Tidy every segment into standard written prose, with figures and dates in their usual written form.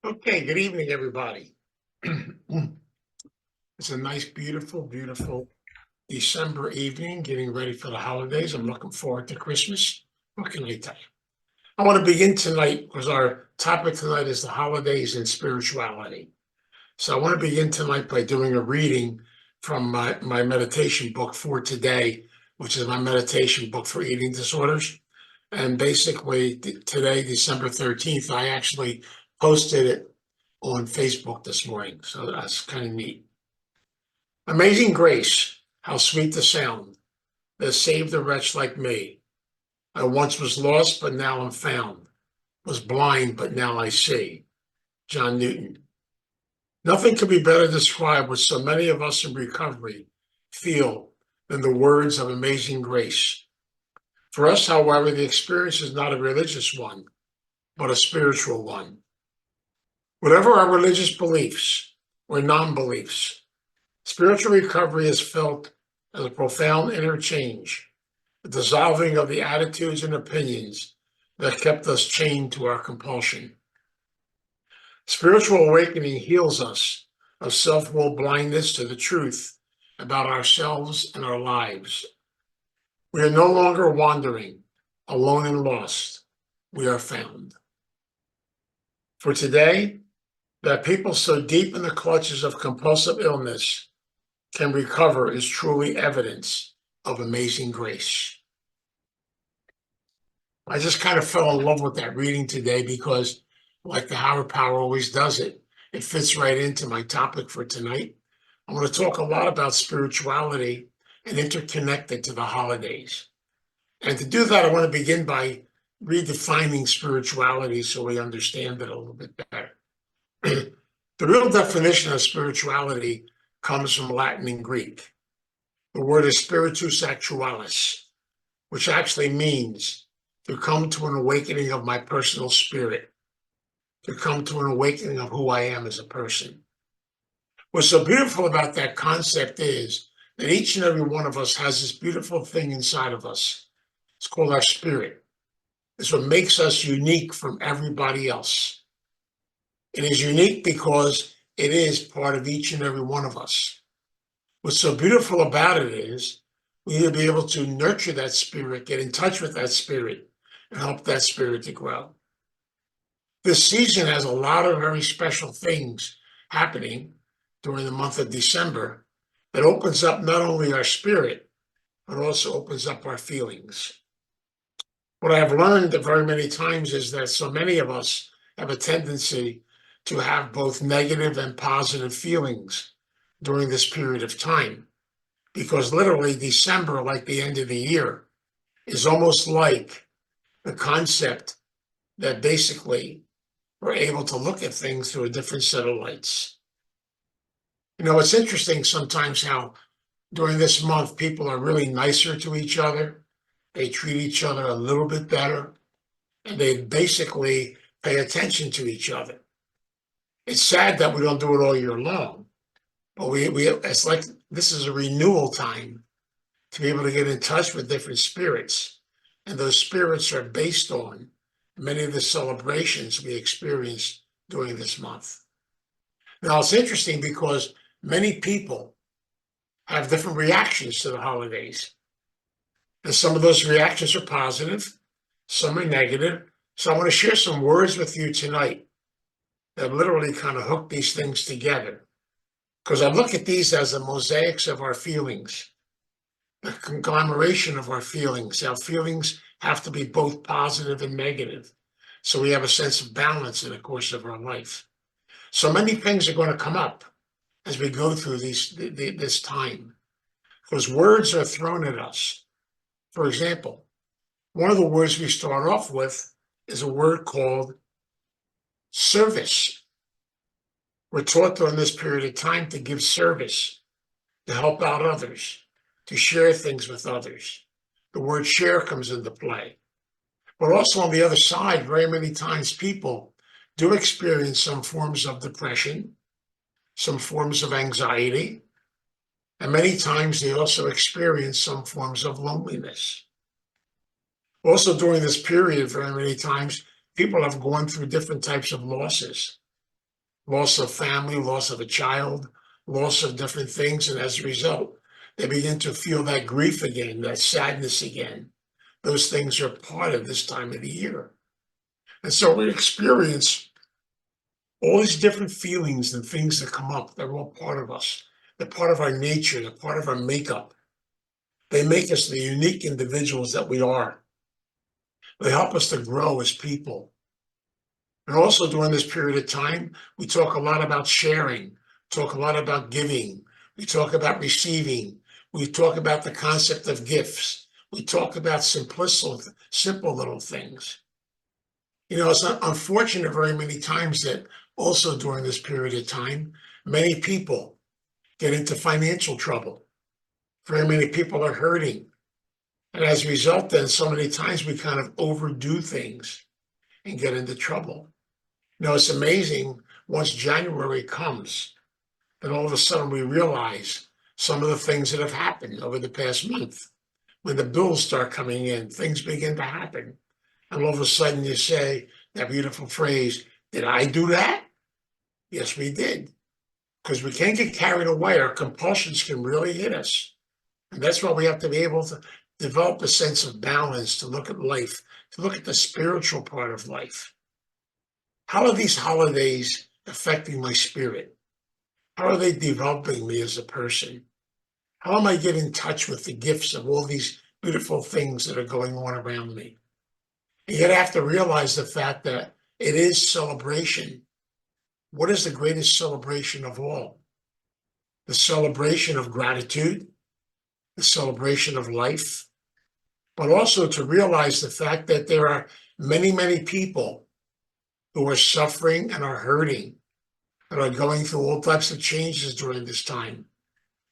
Okay, good evening, everybody. It's a nice, beautiful, beautiful December evening, getting ready for the holidays. I'm looking forward to Christmas. What can I tell you? I want to begin tonight because our topic tonight is the holidays and spirituality. So I want to begin tonight by doing a reading from my meditation book for today, which is my meditation book for eating disorders. And basically, today, December 13th, I actually posted it on Facebook this morning. So that's kind of neat. Amazing grace, how sweet the sound that saved a wretch like me. I once was lost, but now I'm found. Was blind, but now I see. John Newton. Nothing could be better described what so many of us in recovery feel than the words of amazing grace. For us, however, the experience is not a religious one, but a spiritual one. Whatever our religious beliefs or non-beliefs, spiritual recovery is felt as a profound inner change, the dissolving of the attitudes and opinions that kept us chained to our compulsion. Spiritual awakening heals us of self-will blindness to the truth about ourselves and our lives. We are no longer wandering, alone and lost. We are found. For today, that people so deep in the clutches of compulsive illness can recover is truly evidence of amazing grace. I just kind of fell in love with that reading today because, like the Howard Power always does it fits right into my topic for tonight. I want to talk a lot about spirituality and interconnected to the holidays. And to do that, I want to begin by redefining spirituality so we understand it a little bit better. The real definition of spirituality comes from Latin and Greek. The word is spiritus actualis, which actually means to come to an awakening of my personal spirit, to come to an awakening of who I am as a person. What's so beautiful about that concept is that each and every one of us has this beautiful thing inside of us. It's called our spirit. It's what makes us unique from everybody else. It is unique because it is part of each and every one of us. What's so beautiful about it is we need to be able to nurture that spirit, get in touch with that spirit, and help that spirit to grow. This season has a lot of very special things happening during the month of December that opens up not only our spirit, but also opens up our feelings. What I've learned very many times is that so many of us have a tendency to have both negative and positive feelings during this period of time, because literally December, like the end of the year, is almost like the concept that basically we're able to look at things through a different set of lights. You know, it's interesting sometimes how during this month people are really nicer to each other. They treat each other a little bit better, and they basically pay attention to each other. It's sad that we don't do it all year long, but it's like this is a renewal time to be able to get in touch with different spirits. And those spirits are based on many of the celebrations we experience during this month. Now, it's interesting because many people have different reactions to the holidays. And some of those reactions are positive, some are negative. So I want to share some words with you tonight that literally kind of hook these things together. Because I look at these as the mosaics of our feelings, the conglomeration of our feelings. Our feelings have to be both positive and negative. So we have a sense of balance in the course of our life. So many things are going to come up as we go through this time, because words are thrown at us. For example, one of the words we start off with is a word called service. We're taught during this period of time to give service, to help out others, to share things with others. The word share comes into play. But also on the other side, very many times people do experience some forms of depression, some forms of anxiety, and many times they also experience some forms of loneliness. Also during this period, very many times, people have gone through different types of losses. loss of family, loss of a child, loss of different things. And as a result, they begin to feel that grief again, that sadness again. Those things are part of this time of the year. And so we experience all these different feelings and things that come up. They're all part of us. They're part of our nature. They're part of our makeup. They make us the unique individuals that we are. They help us to grow as people. And also during this period of time, we talk a lot about sharing, talk a lot about giving, we talk about receiving, we talk about the concept of gifts, we talk about simple little things. You know, it's unfortunate very many times that also during this period of time, many people get into financial trouble. Very many people are hurting. And as a result, then so many times we kind of overdo things and get into trouble. You know, it's amazing once January comes, then all of a sudden we realize some of the things that have happened over the past month. When the bills start coming in, things begin to happen. And all of a sudden you say that beautiful phrase, did I do that? Yes, we did. Because we can't get carried away. Our compulsions can really hit us. And that's why we have to be able to develop a sense of balance, to look at life, to look at the spiritual part of life. How are these holidays affecting my spirit? How are they developing me as a person? How am I getting in touch with the gifts of all these beautiful things that are going on around me? And yet I have to realize the fact that it is celebration. What is the greatest celebration of all? The celebration of gratitude, the celebration of life, but also to realize the fact that there are many, many people who are suffering and are hurting and are going through all types of changes during this time.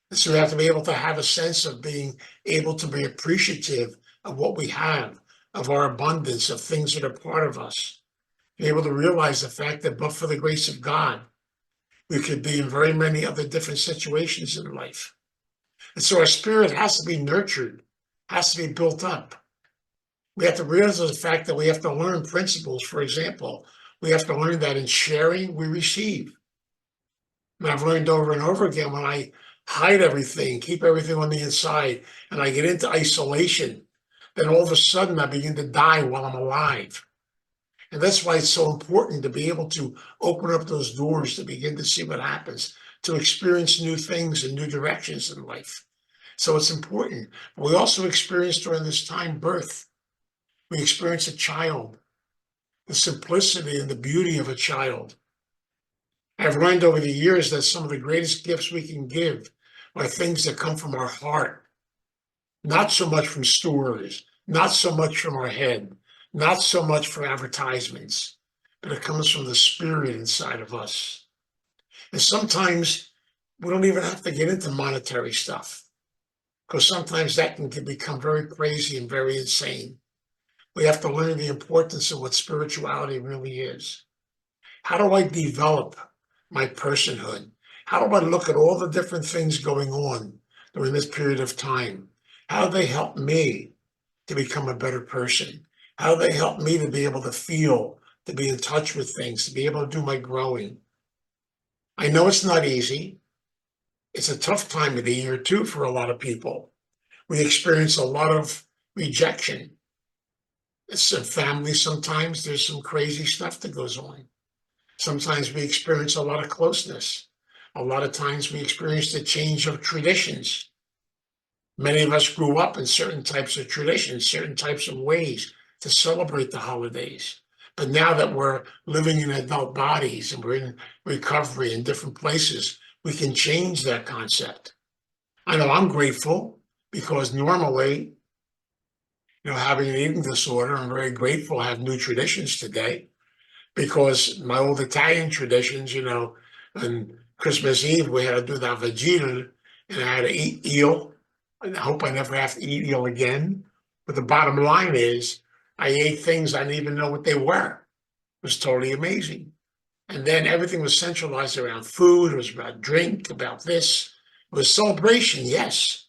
And so we have to be able to have a sense of being able to be appreciative of what we have, of our abundance, of things that are part of us. Be able to realize the fact that but for the grace of God, we could be in very many other different situations in life. And so our spirit has to be nurtured, has to be built up. We have to realize the fact that we have to learn principles. For example, we have to learn that in sharing, we receive. And I've learned over and over again when I hide everything, keep everything on the inside, and I get into isolation, then all of a sudden I begin to die while I'm alive. And that's why it's so important to be able to open up those doors to begin to see what happens, to experience new things and new directions in life. So it's important. We also experience during this time birth. We experience a child, the simplicity and the beauty of a child. I've learned over the years that some of the greatest gifts we can give are things that come from our heart, not so much from stories, not so much from our head, not so much from advertisements, but it comes from the spirit inside of us. And sometimes we don't even have to get into monetary stuff because sometimes that can become very crazy and very insane. We have to learn the importance of what spirituality really is. How do I develop my personhood? How do I look at all the different things going on during this period of time? How do they help me to become a better person? How do they help me to be able to feel, to be in touch with things, to be able to do my growing? I know it's not easy. It's a tough time of the year too for a lot of people. We experience a lot of rejection. It's a family sometimes, there's some crazy stuff that goes on. Sometimes we experience a lot of closeness. A lot of times we experience the change of traditions. Many of us grew up in certain types of traditions, certain types of ways to celebrate the holidays. But now that we're living in adult bodies and we're in recovery in different places, we can change that concept. I know I'm grateful because normally, having an eating disorder, I'm very grateful I have new traditions today because my old Italian traditions, on Christmas Eve, we had to do the vegeta and I had to eat eel. And I hope I never have to eat eel again. But the bottom line is, I ate things I didn't even know what they were. It was totally amazing. And then everything was centralized around food. It was about drink, about this. It was celebration, yes.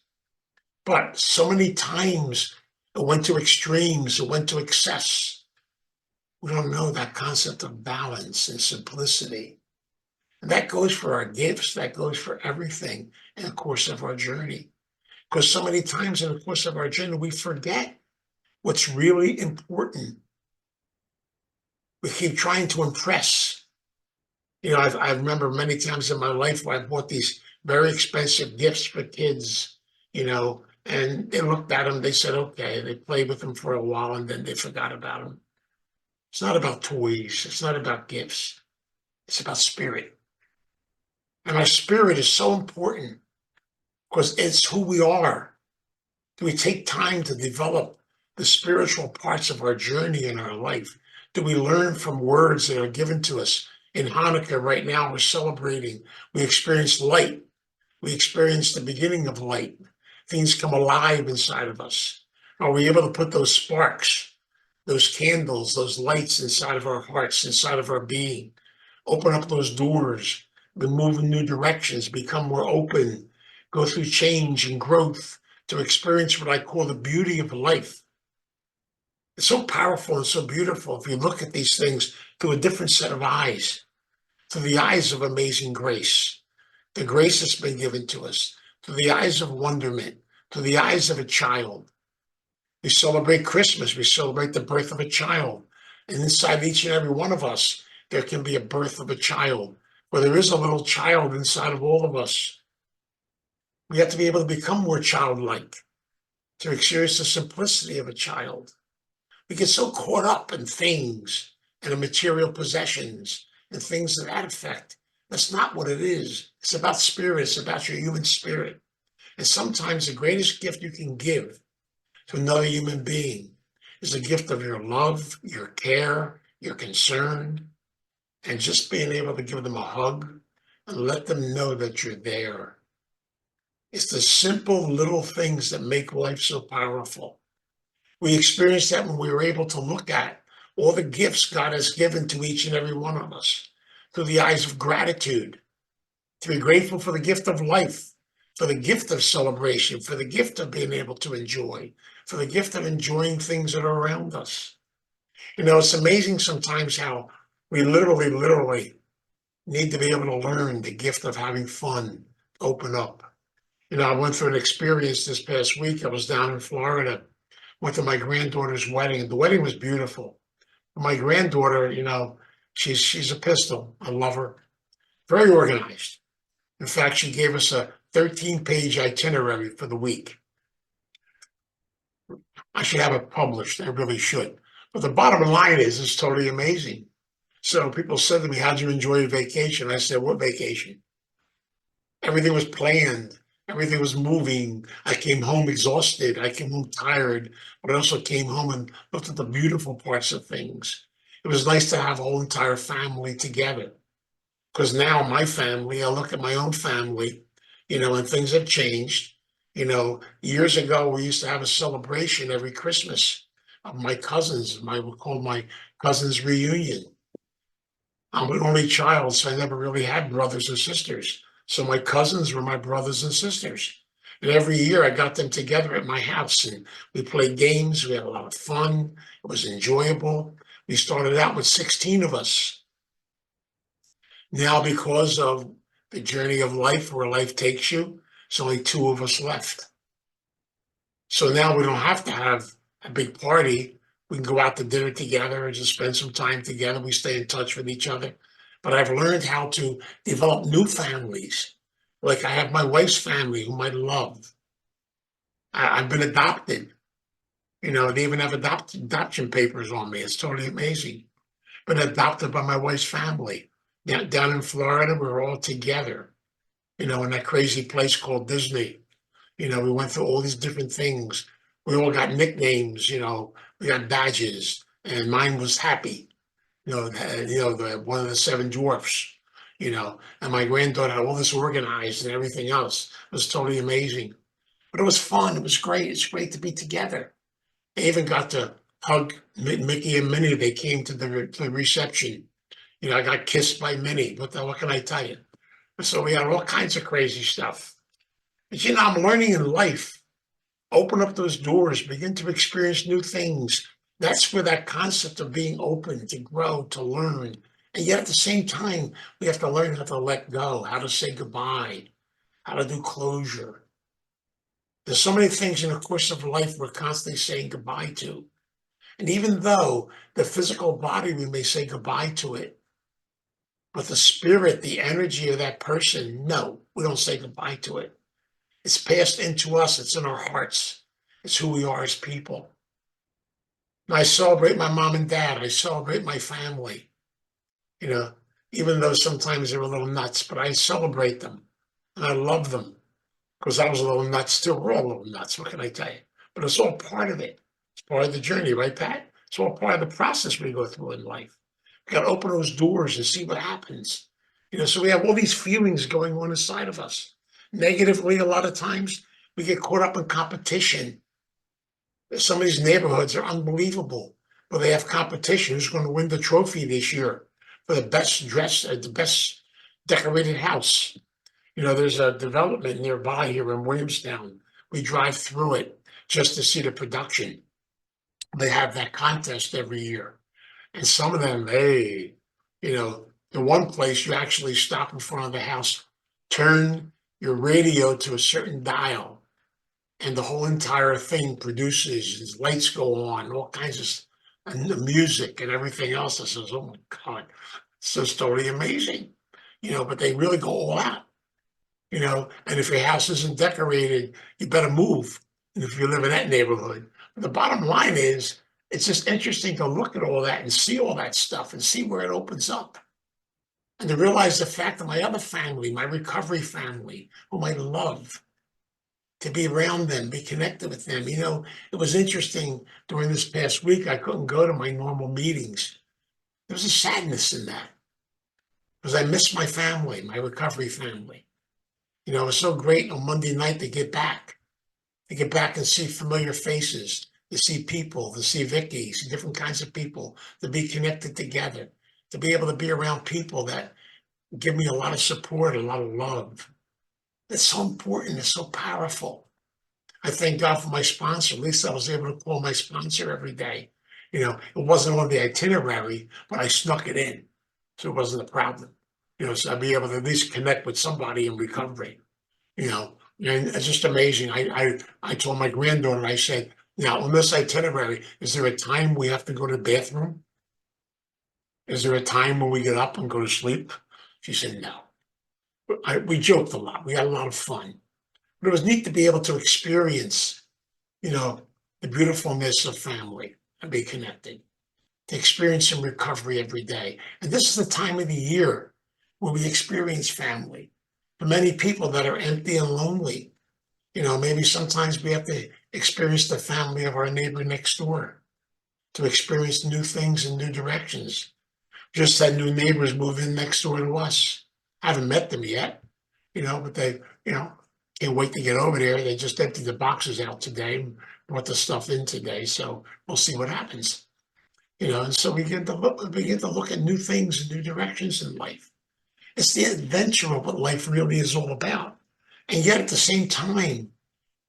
But so many times it went to extremes, it went to excess. We don't know that concept of balance and simplicity. And that goes for our gifts, that goes for everything in the course of our journey. Because so many times in the course of our journey, we forget what's really important. We keep trying to impress. I remember many times in my life where I bought these very expensive gifts for kids, and they looked at them, they said, okay, they played with them for a while and then they forgot about them. It's not about toys, it's not about gifts, it's about spirit. And our spirit is so important because it's who we are. Do we take time to develop the spiritual parts of our journey in our life? Do we learn from words that are given to us? In Hanukkah right now, we're celebrating. We experience light. We experience the beginning of light. Things come alive inside of us. Are we able to put those sparks, those candles, those lights inside of our hearts, inside of our being? Open up those doors, we move in new directions, become more open, go through change and growth to experience what I call the beauty of life. It's so powerful and so beautiful if you look at these things through a different set of eyes, through the eyes of amazing grace, the grace that's been given to us, through the eyes of wonderment, through the eyes of a child. We celebrate Christmas, we celebrate the birth of a child. And inside each and every one of us, there can be a birth of a child, where there is a little child inside of all of us. We have to be able to become more childlike, to experience the simplicity of a child. We get so caught up in things and in material possessions and things to that effect. That's not what it is. It's about spirit. It's about your human spirit. And sometimes the greatest gift you can give to another human being is the gift of your love, your care, your concern, and just being able to give them a hug and let them know that you're there. It's the simple little things that make life so powerful. We experienced that when we were able to look at all the gifts God has given to each and every one of us through the eyes of gratitude, to be grateful for the gift of life, for the gift of celebration, for the gift of being able to enjoy, for the gift of enjoying things that are around us. It's amazing sometimes how we literally need to be able to learn the gift of having fun, open up. I went through an experience this past week. I was down in Florida, went to my granddaughter's wedding, and the wedding was beautiful. My granddaughter, she's a pistol. I love her. Very organized. In fact, she gave us a 13-page itinerary for the week. I should have it published. I really should. But the bottom line is, it's totally amazing. So people said to me, how'd you enjoy your vacation? I said, what vacation? Everything was planned. Everything was moving. I came home exhausted. I came home tired, but I also came home and looked at the beautiful parts of things. It was nice to have a whole entire family together. Because now my family, I look at my own family, and things have changed. Years ago, we used to have a celebration every Christmas of my cousins. We called my cousins reunion. I'm an only child, so I never really had brothers and sisters. So my cousins were my brothers and sisters. And every year I got them together at my house and we played games. We had a lot of fun. It was enjoyable. We started out with 16 of us. Now, because of the journey of life, where life takes you, there's only two of us left. So now we don't have to have a big party. We can go out to dinner together and just spend some time together. We stay in touch with each other. But I've learned how to develop new families. Like I have my wife's family, whom I love. I've been adopted. They even have adoption papers on me. It's totally amazing. Been adopted by my wife's family. Down in Florida, we're all together, in that crazy place called Disney. We went through all these different things. We all got nicknames, we got badges, and mine was Happy, one of the seven dwarfs, and my granddaughter had all this organized and everything else. It was totally amazing. But it was fun. It was great. It's great to be together. I even got to hug Mickey and Minnie. They came to the reception. I got kissed by Minnie. What can I tell you? So we had all kinds of crazy stuff. But I'm learning in life. Open up those doors, begin to experience new things. That's where that concept of being open to grow, to learn, And yet at the same time, we have to learn how to let go, how to say goodbye, how to do closure. There's so many things in the course of life we're constantly saying goodbye to. And even though the physical body, we may say goodbye to it, but the spirit, the energy of that person, no, we don't say goodbye to it. It's passed into us, it's in our hearts, it's who we are as people. And I celebrate my mom and dad, I celebrate my family, you know, even though sometimes they're a little nuts, but I celebrate them and I love them because I was a little nuts too. We're all a little nuts, what can I tell you? But it's all part of it. It's part of the journey, right, Pat? It's all part of the process we go through in life. We got to open those doors and see what happens. So we have all these feelings going on inside of us. Negatively, a lot of times we get caught up in competition. Some of these neighborhoods are unbelievable, but they have competition. Who's going to win the trophy this year for the best dressed, the best decorated house? There's a development nearby here in Williamstown. We drive through it just to see the production. They have that contest every year. And some of them, in one place, you actually stop in front of the house, turn your radio to a certain dial, and the whole entire thing produces, lights go on, all kinds of and the music and everything else. I says, oh my God, it's just totally amazing. But they really go all out, and if your house isn't decorated, you better move. And if you live in that neighborhood. But the bottom line is, it's just interesting to look at all that and see all that stuff and see where it opens up. And to realize the fact that my other family, my recovery family, whom I love, to be around them, be connected with them. It was interesting during this past week, I couldn't go to my normal meetings. There was a sadness in that because I missed my family, my recovery family. It was so great on Monday night to get back and see familiar faces, to see people, to see Vicky, see different kinds of people, to be connected together, to be able to be around people that give me a lot of support, a lot of love. It's so important. It's so powerful. I thank God for my sponsor. At least I was able to call my sponsor every day. It wasn't on the itinerary, but I snuck it in. So it wasn't a problem. So I'd be able to at least connect with somebody in recovery, and it's just amazing. I told my granddaughter, I said, now on this itinerary, is there a time we have to go to the bathroom? Is there a time when we get up and go to sleep? She said, no. We joked a lot. We had a lot of fun. But it was neat to be able to experience, the beautifulness of family and be connected, to experience some recovery every day. And this is the time of the year where we experience family. For many people that are empty and lonely, maybe sometimes we have to experience the family of our neighbor next door, to experience new things and new directions. Just had new neighbors move in next door to us. I haven't met them yet, but they, can't wait to get over there. They just emptied the boxes out today and brought the stuff in today. So we'll see what happens. And so we begin to look at new things and new directions in life. It's the adventure of what life really is all about. And yet at the same time,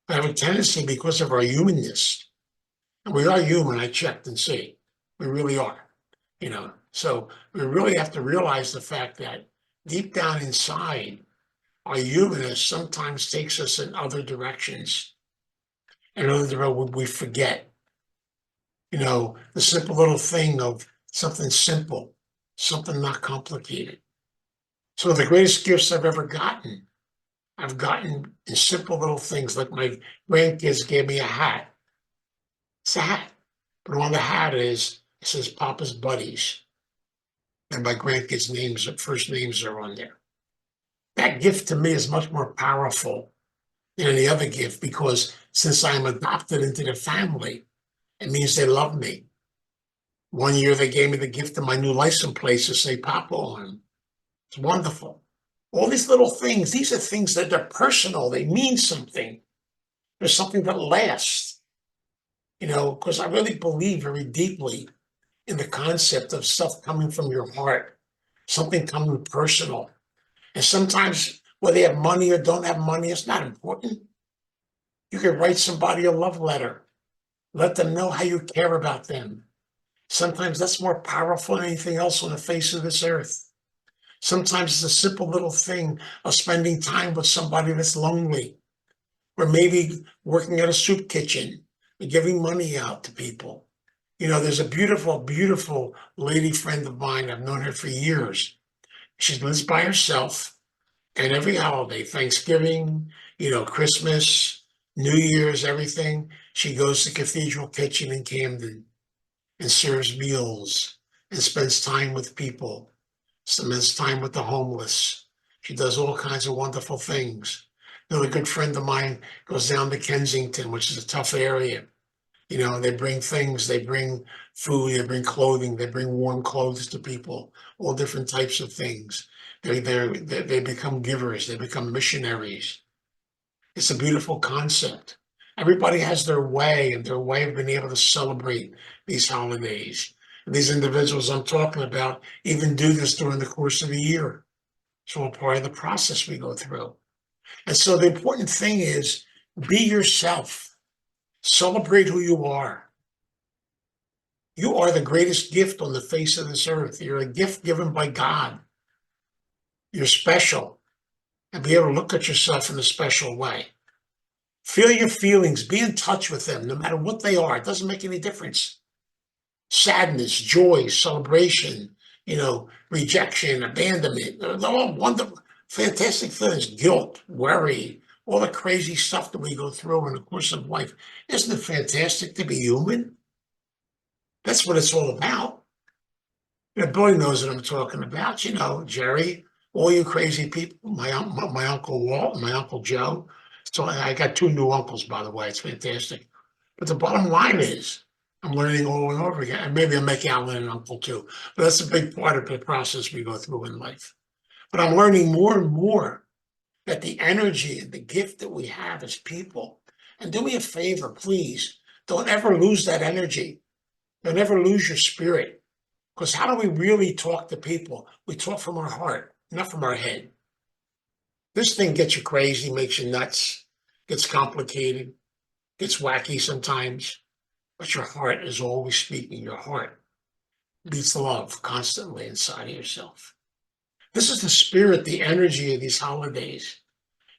we have a tendency because of our humanness. And we are human, I checked and see. We really are. So we really have to realize the fact that deep down inside, our humanness sometimes takes us in other directions. And we forget, the simple little thing of something simple, something not complicated. So the greatest gifts I've gotten in simple little things, like my grandkids gave me a hat. It's a hat, but on the hat it says Papa's Buddies. And my grandkids' first names are on there. That gift to me is much more powerful than any other gift because since I'm adopted into the family, it means they love me. One year they gave me the gift of my new license plate to say Papa on them. It's wonderful. All these little things, these are things that are personal. They mean something. There's something that lasts, because I really believe very deeply in the concept of stuff coming from your heart, something coming personal. And sometimes whether you have money or don't have money, it's not important. You can write somebody a love letter. Let them know how you care about them. Sometimes that's more powerful than anything else on the face of this earth. Sometimes it's a simple little thing of spending time with somebody that's lonely, or maybe working at a soup kitchen and giving money out to people. There's a beautiful, beautiful lady friend of mine. I've known her for years. She lives by herself, and every holiday, Thanksgiving, Christmas, New Year's, everything, she goes to Cathedral Kitchen in Camden and serves meals and spends time with people, spends time with the homeless. She does all kinds of wonderful things. A good friend of mine goes down to Kensington, which is a tough area. They bring things, they bring food, they bring clothing, they bring warm clothes to people, all different types of things. They become givers, they become missionaries. It's a beautiful concept. Everybody has their way and their way of being able to celebrate these holidays. And these individuals I'm talking about even do this during the course of the year. It's all part of the process we go through. And so the important thing is be yourself. Celebrate who you are. You are the greatest gift on the face of this earth. You're a gift given by God. You're special. And be able to look at yourself in a special way. Feel your feelings. Be in touch with them, no matter what they are. It doesn't make any difference. Sadness, joy, celebration, rejection, abandonment. They're all wonderful, fantastic feelings. Guilt, worry, all the crazy stuff that we go through in the course of life. Isn't it fantastic to be human? That's what it's all about. Billy knows what I'm talking about. Jerry, all you crazy people, my Uncle Walt, my Uncle Joe. So I got two new uncles, by the way. It's fantastic. But the bottom line is, I'm learning all and over again. And maybe I'll make Alan an uncle too. But that's a big part of the process we go through in life. But I'm learning more and more that the energy and the gift that we have as people, and do me a favor, please, don't ever lose that energy. Don't ever lose your spirit. Because how do we really talk to people? We talk from our heart, not from our head. This thing gets you crazy, makes you nuts, gets complicated, gets wacky sometimes, but your heart is always speaking. Your heart beats love constantly inside of yourself. This is the spirit, the energy of these holidays.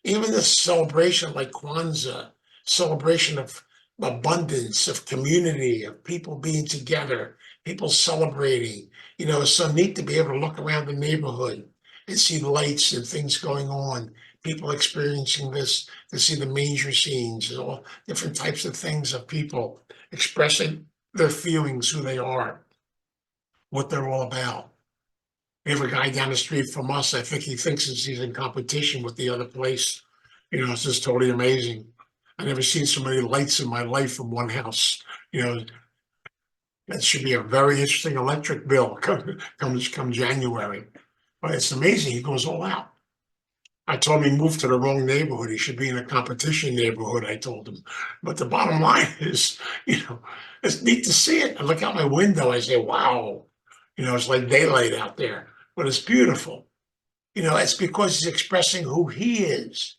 Even the celebration like Kwanzaa, celebration of abundance, of community, of people being together, people celebrating. It's so neat to be able to look around the neighborhood and see lights and things going on, people experiencing this, to see the manger scenes and all different types of things of people expressing their feelings, who they are, what they're all about. We have a guy down the street from us. I think he thinks he's in competition with the other place. It's just totally amazing. I've never seen so many lights in my life from one house. You know, that should be a very interesting electric bill come January. But it's amazing. He goes all out. I told him he moved to the wrong neighborhood. He should be in a competition neighborhood, I told him. But the bottom line is, it's neat to see it. I look out my window, I say, wow, it's like daylight out there, but it's beautiful. It's because he's expressing who he is.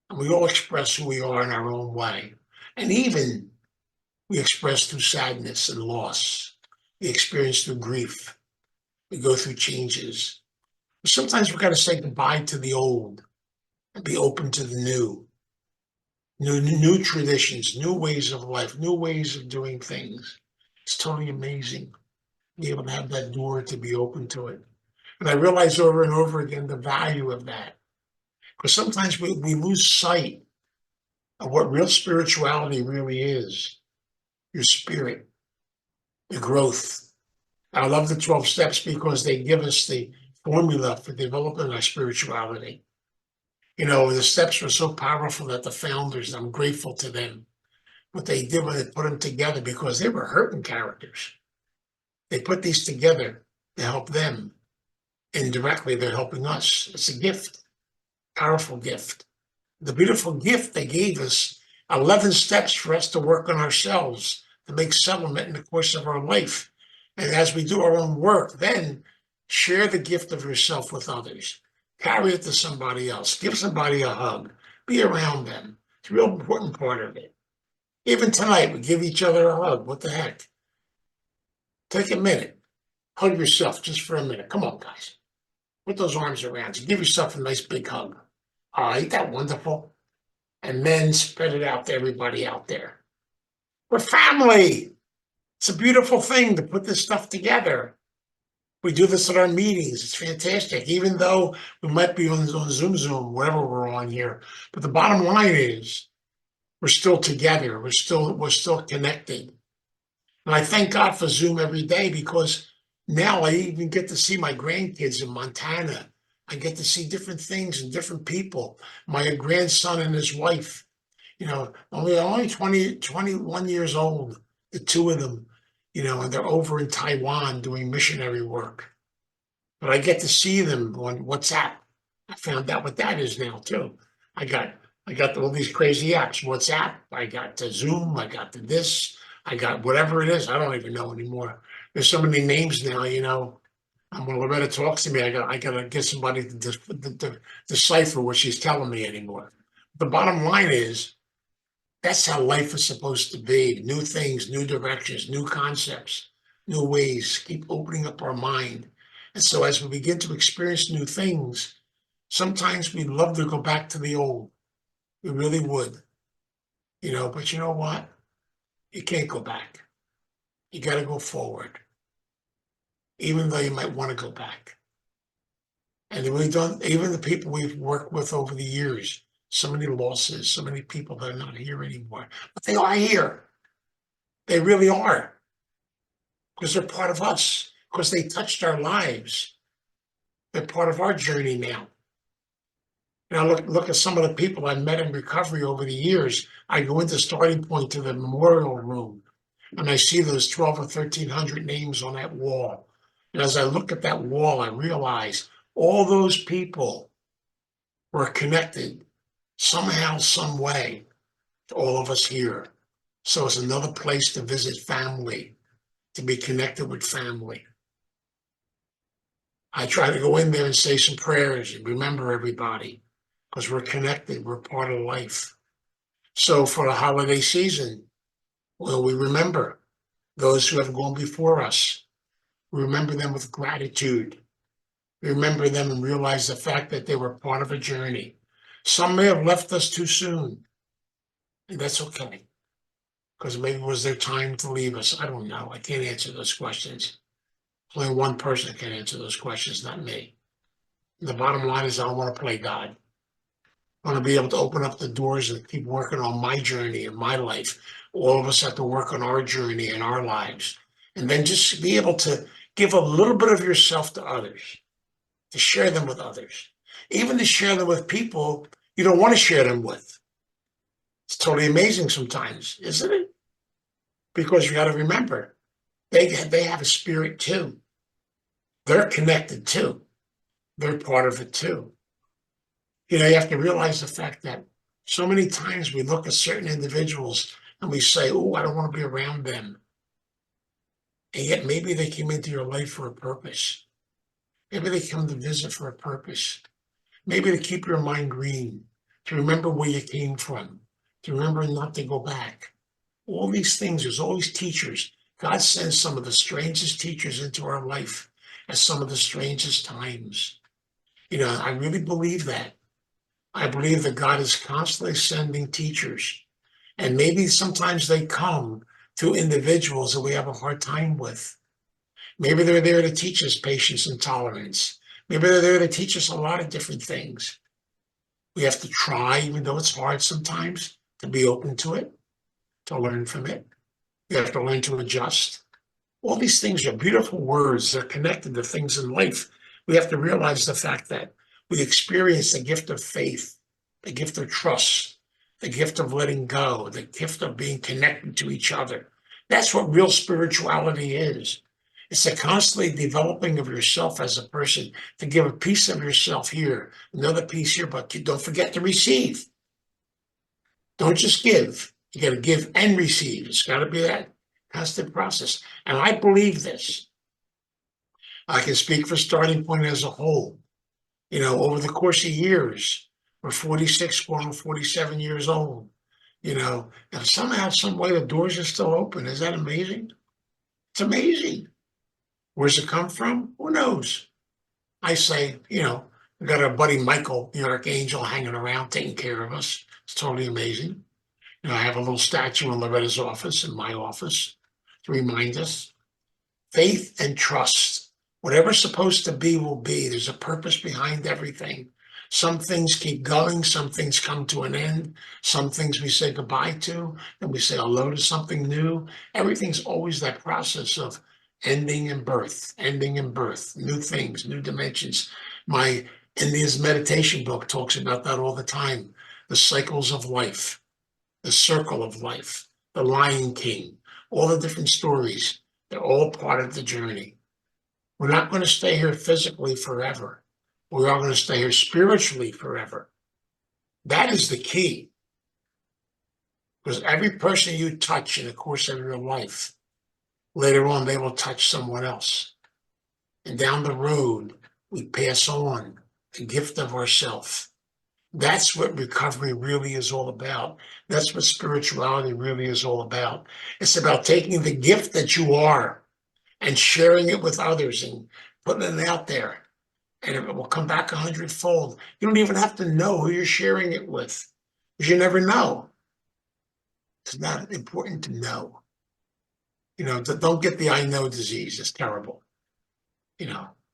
And we all express who we are in our own way. And even we express through sadness and loss. We experience through grief. We go through changes. Sometimes we've got to say goodbye to the old and be open to the new. New traditions, new ways of life, new ways of doing things. It's totally amazing to be able to have that door to be open to it. And I realize over and over again the value of that. Because sometimes we lose sight of what real spirituality really is. Your spirit, the growth. I love the 12 steps because they give us the formula for developing our spirituality. The steps were so powerful that the founders, I'm grateful to them, what they did when they put them together, because they were hurting characters. They put these together to help them. Indirectly, they're helping us. It's a gift, powerful gift. The beautiful gift they gave us, 11 steps for us to work on ourselves, to make settlement in the course of our life. And as we do our own work, then share the gift of yourself with others. Carry it to somebody else. Give somebody a hug. Be around them. It's a real important part of it. Even tonight, we give each other a hug. What the heck? Take a minute. Hug yourself just for a minute. Come on, guys. Put those arms around you. Give yourself a nice big hug. Ain't that wonderful? And then spread it out to everybody out there. We're family. It's a beautiful thing to put this stuff together. We do this at our meetings. It's fantastic, even though we might be on Zoom, whatever we're on here. But the bottom line is we're still together. We're still connected. And I thank God for Zoom every day because now I even get to see my grandkids in Montana. I get to see different things and different people. My grandson and his wife, only 21 years old, the two of them, and they're over in Taiwan doing missionary work. But I get to see them on WhatsApp. I found out what that is now too. I got all these crazy apps. WhatsApp. I got to Zoom. I got to this. I got whatever it is. I don't even know anymore. There's so many names now. When Loretta talks to me, I gotta get somebody to decipher what she's telling me anymore. The bottom line is that's how life is supposed to be. New things, new directions, new concepts, new ways. Keep opening up our mind. And so as we begin to experience new things, sometimes we'd love to go back to the old. We really would. But you know what? You can't go back. You got to go forward, even though you might want to go back. And we've done, even the people we've worked with over the years, so many losses, so many people that are not here anymore, but they are here. They really are, because they're part of us, because they touched our lives. They're part of our journey now. Now look at some of the people I met in recovery over the years. I go into Starting Point to the memorial room, and I see those 12 or 1,300 names on that wall. And as I look at that wall, I realize all those people were connected somehow, some way to all of us here. So it's another place to visit family, to be connected with family. I try to go in there and say some prayers and remember everybody, because we're connected, we're part of life. So for the holiday season, well, we remember those who have gone before us. We remember them with gratitude. We remember them and realize the fact that they were part of a journey. Some may have left us too soon, and that's okay, because maybe it was their time to leave us. I don't know. I can't answer those questions. Only one person can answer those questions, not me. The bottom line is I don't want to play God. I want to be able to open up the doors and keep working on my journey and my life. All of us have to work on our journey and our lives. And then just be able to give a little bit of yourself to others, to share them with others, even to share them with people you don't want to share them with. It's totally amazing sometimes, isn't it? Because you got to remember, they have a spirit too. They're connected too. They're part of it too. You have to realize the fact that so many times we look at certain individuals and we say, oh, I don't want to be around them. And yet maybe they came into your life for a purpose. Maybe they come to visit for a purpose. Maybe to keep your mind green, to remember where you came from, to remember not to go back. All these things, there's always teachers. God sends some of the strangest teachers into our life at some of the strangest times. I really believe that. I believe that God is constantly sending teachers. And maybe sometimes they come to individuals that we have a hard time with. Maybe they're there to teach us patience and tolerance. Maybe they're there to teach us a lot of different things. We have to try, even though it's hard sometimes, to be open to it, to learn from it. We have to learn to adjust. All these things are beautiful words. They're connected to things in life. We have to realize the fact that we experience the gift of faith, the gift of trust, the gift of letting go, the gift of being connected to each other. That's what real spirituality is. It's a constantly developing of yourself as a person, to give a piece of yourself here, another piece here, but don't forget to receive. Don't just give. You got to give and receive. It's got to be that constant process. And I believe this. I can speak for Starting Point as a whole. Over the course of years, we're 46, going on 47 years old. And somehow, some way, the doors are still open. Is that amazing? It's amazing. Where's it come from? Who knows? I say, we got our buddy Michael, the archangel, hanging around taking care of us. It's totally amazing. I have a little statue in Loretta's office, in my office, to remind us. Faith and trust. Whatever's supposed to be will be. There's a purpose behind everything. Some things keep going, some things come to an end, some things we say goodbye to, and we say hello to something new. Everything's always that process of ending and birth, new things, new dimensions. My India's meditation book talks about that all the time. The cycles of life, the circle of life, the Lion King, all the different stories. They're all part of the journey. We're not going to stay here physically forever. We are going to stay here spiritually forever. That is the key. Because every person you touch in the course of your life, later on, they will touch someone else. And down the road, we pass on the gift of ourself. That's what recovery really is all about. That's what spirituality really is all about. It's about taking the gift that you are and sharing it with others and putting it out there. And it will come back 100-fold. You don't even have to know who you're sharing it with, because you never know. It's not important to know. Don't get the I know disease. It's terrible.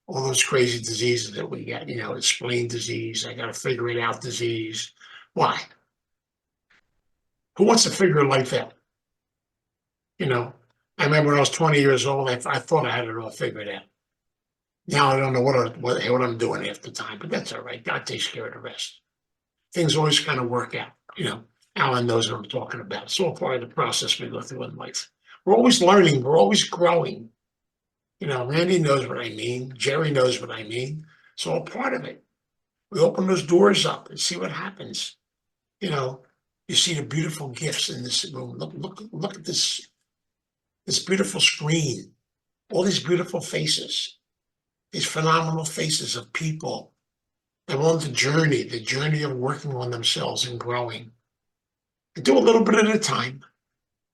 All those crazy diseases that we get, explain disease, I got to figure it out disease. Why? Who wants to figure life out? I remember when I was 20 years old, I thought I had it all figured out. Now I don't know what I'm doing half the time, but that's all right. God takes care of the rest. Things always kind of work out. Alan knows what I'm talking about. It's all part of the process we go through in life. We're always learning. We're always growing. Randy knows what I mean. Jerry knows what I mean. It's all part of it. We open those doors up and see what happens. You see the beautiful gifts in this room. Look at this beautiful screen. All these beautiful faces. These phenomenal faces of people. They're on the journey of working on themselves and growing. And do a little bit at a time.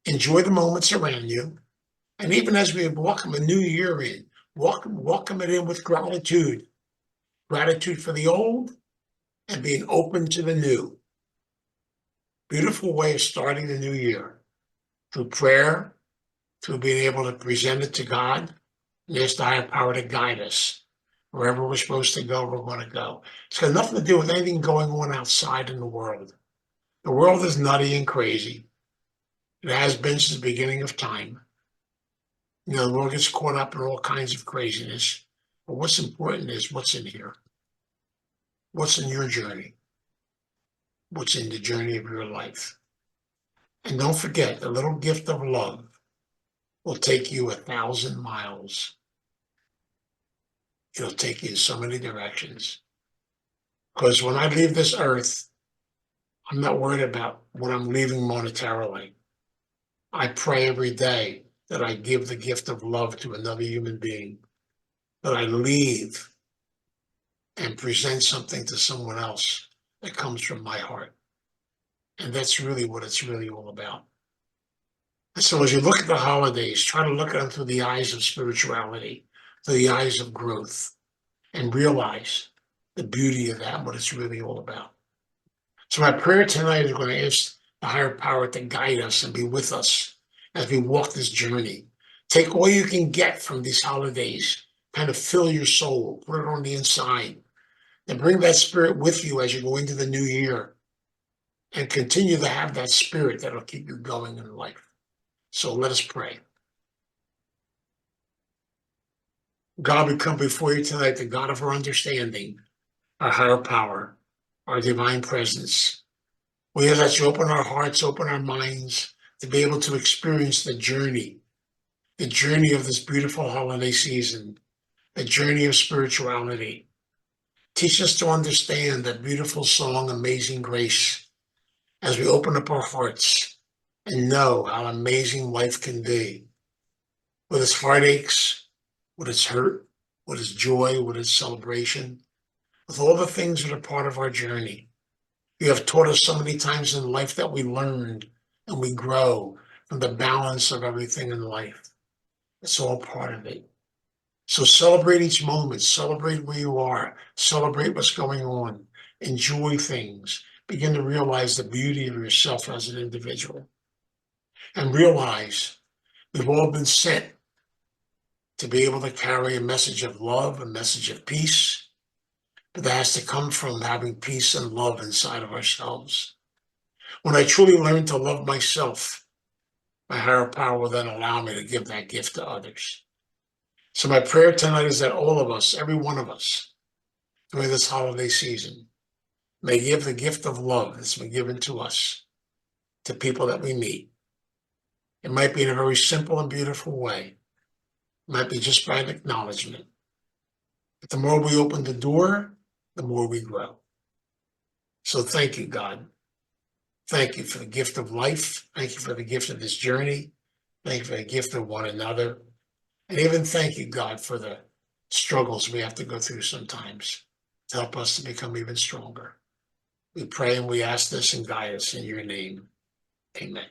Enjoy the moments around you. And even as we welcome a new year in, welcome it in with gratitude. Gratitude for the old and being open to the new. Beautiful way of starting the new year. Through prayer, through being able to present it to God, and ask the higher power to guide us. Wherever we're supposed to go, we're going to go. It's got nothing to do with anything going on outside in the world. The world is nutty and crazy. It has been since the beginning of time. The world gets caught up in all kinds of craziness. But what's important is what's in here. What's in your journey? What's in the journey of your life? And don't forget, the little gift of love will take you 1,000 miles. It'll take you in so many directions. Because when I leave this earth, I'm not worried about what I'm leaving monetarily. I pray every day that I give the gift of love to another human being, that I leave and present something to someone else that comes from my heart. And that's really what it's really all about. And so as you look at the holidays, try to look at them through the eyes of spirituality, through the eyes of growth, and realize the beauty of that, what it's really all about. So my prayer tonight is going to ask the higher power to guide us and be with us as we walk this journey. Take all you can get from these holidays, kind of fill your soul, put it on the inside, and bring that spirit with you as you go into the new year, and continue to have that spirit that'll keep you going in life. So let us pray. God, we come before you tonight, the God of our understanding, our higher power, our divine presence. We ask that you open our hearts, open our minds to be able to experience the journey of this beautiful holiday season, the journey of spirituality. Teach us to understand that beautiful song, Amazing Grace, as we open up our hearts and know how amazing life can be, with its heartaches, with its hurt, with its joy, with its celebration, with all the things that are part of our journey. You have taught us so many times in life that we learned and we grow from the balance of everything in life. It's all part of it. So celebrate each moment, celebrate where you are, celebrate what's going on, enjoy things, begin to realize the beauty of yourself as an individual, and realize we've all been sent to be able to carry a message of love, a message of peace, but that has to come from having peace and love inside of ourselves. When I truly learn to love myself, my higher power will then allow me to give that gift to others. So my prayer tonight is that all of us, every one of us, during this holiday season, may give the gift of love that's been given to us to people that we meet. It might be in a very simple and beautiful way. It might be just by an acknowledgement. But the more we open the door, the more we grow. So thank you, God. Thank you for the gift of life. Thank you for the gift of this journey. Thank you for the gift of one another. And even thank you, God, for the struggles we have to go through sometimes to help us to become even stronger. We pray and we ask this and guide us in your name. Amen.